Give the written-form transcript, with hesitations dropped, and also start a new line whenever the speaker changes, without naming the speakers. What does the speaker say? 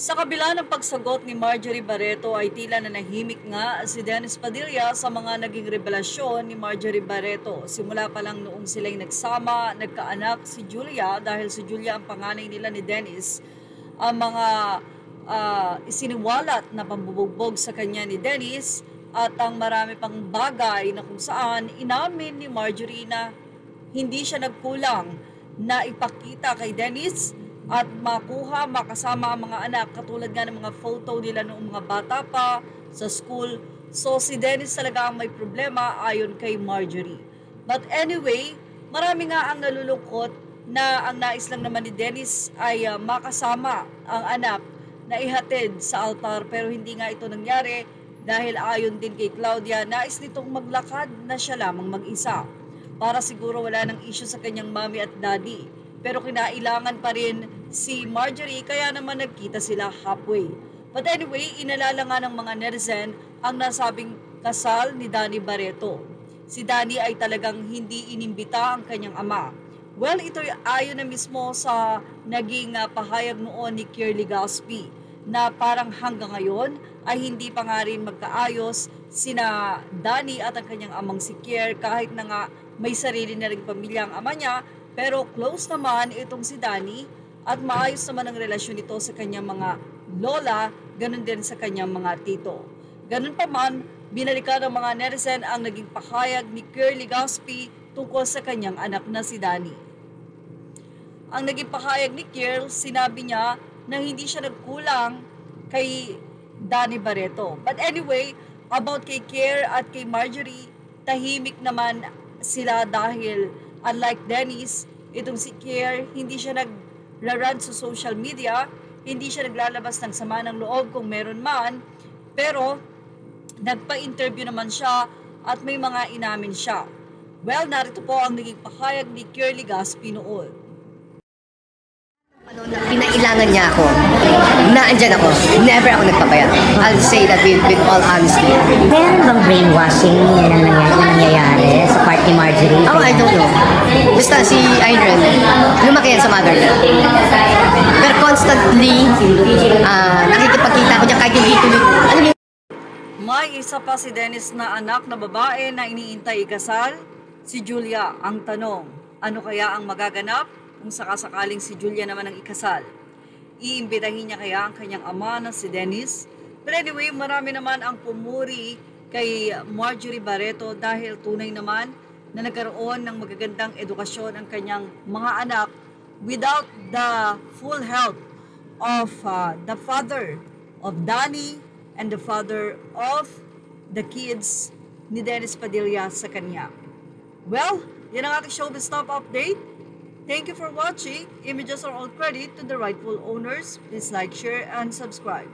Sa kabila ng pagsagot ni Marjorie Barreto ay tila nanahimik nga si Dennis Padilla sa mga naging revelasyon ni Marjorie Barreto. Simula pa lang noong sila'y nagsama, nagkaanak si Julia dahil si Julia ang panganay nila ni Dennis. Ang mga isiniwalat na pambubugbog sa kanya ni Dennis at ang marami pang bagay na kung saan inamin ni Marjorie na hindi siya nagkulang na ipakita kay Dennis at makasama ang mga anak katulad nga ng mga photo nila noong mga bata pa sa school. So si Dennis talaga ang may problema ayon kay Marjorie. But anyway, marami nga ang nalulungkot na ang nais lang naman ni Dennis ay makasama ang anak na ihatid sa altar, pero hindi nga ito nangyari dahil ayon din kay Claudia, nais nitong maglakad na siya lamang mag-isa para siguro wala nang issue sa kanyang mommy at daddy. Pero kinailangan pa rin si Marjorie kaya naman nagkita sila halfway. But anyway, inalala nga ng mga netizen ang nasabing kasal ni Danny Barreto. Si Danny ay talagang hindi inimbita ang kanyang ama. Well, ito ayon na mismo sa naging pahayag noon ni Kier Legaspi na parang hanggang ngayon ay hindi pa nga rin magkaayos sina Danny at ang kanyang amang si Kier kahit na nga may sarili na rin pamilya ang ama niya. Pero close naman itong si Danny at maayos naman ang relasyon nito sa kanyang mga lola, ganun din sa kanyang mga tito. Ganun pa man, binalikan ng mga netizen ang naging pahayag ni Kier Legaspi tungkol sa kanyang anak na si Danny. Ang naging pahayag ni Kier, sinabi niya na hindi siya nagkulang kay Danny Barreto. But anyway, about kay Kier at kay Marjorie, tahimik naman sila dahil unlike Dennis, itong si Kier, hindi siya nagrarun sa social media, hindi siya naglalabas ng sama ng loob kung meron man, pero nagpa-interview naman siya at may mga inamin siya. Well, narito po ang naging pahayag ni Kier Legaspi noon.
Pinailangan niya ako, naandyan ako, never ako nagpapayat. I'll say that with all honesty.
Meron bang brainwashing na nangyayari sa part ni Marjorie?
Oh, I don't know. Basta si Irene, lumaki yan sa mother niya. Pero constantly, nakikipagkita ko niya kahit hindi tuloy.
May isa pa si Dennis na anak na babae na iniintay ikasal, si Julia. Ang tanong, ano kaya ang magaganap kung sakasakaling si Julia naman ang ikasal? Iimbitahin niya kaya ang kanyang ama na si Dennis? But anyway, marami naman ang pumuri kay Marjorie Barreto dahil tunay naman na nagkaroon ng magagandang edukasyon ang kanyang mga anak without the full help of the father of Danny and the father of the kids ni Dennis Padilla sa kanya. Well, yan ang ating showbiz top update. Thank you for watching. Images are all credit to the rightful owners. Please like, share, and subscribe.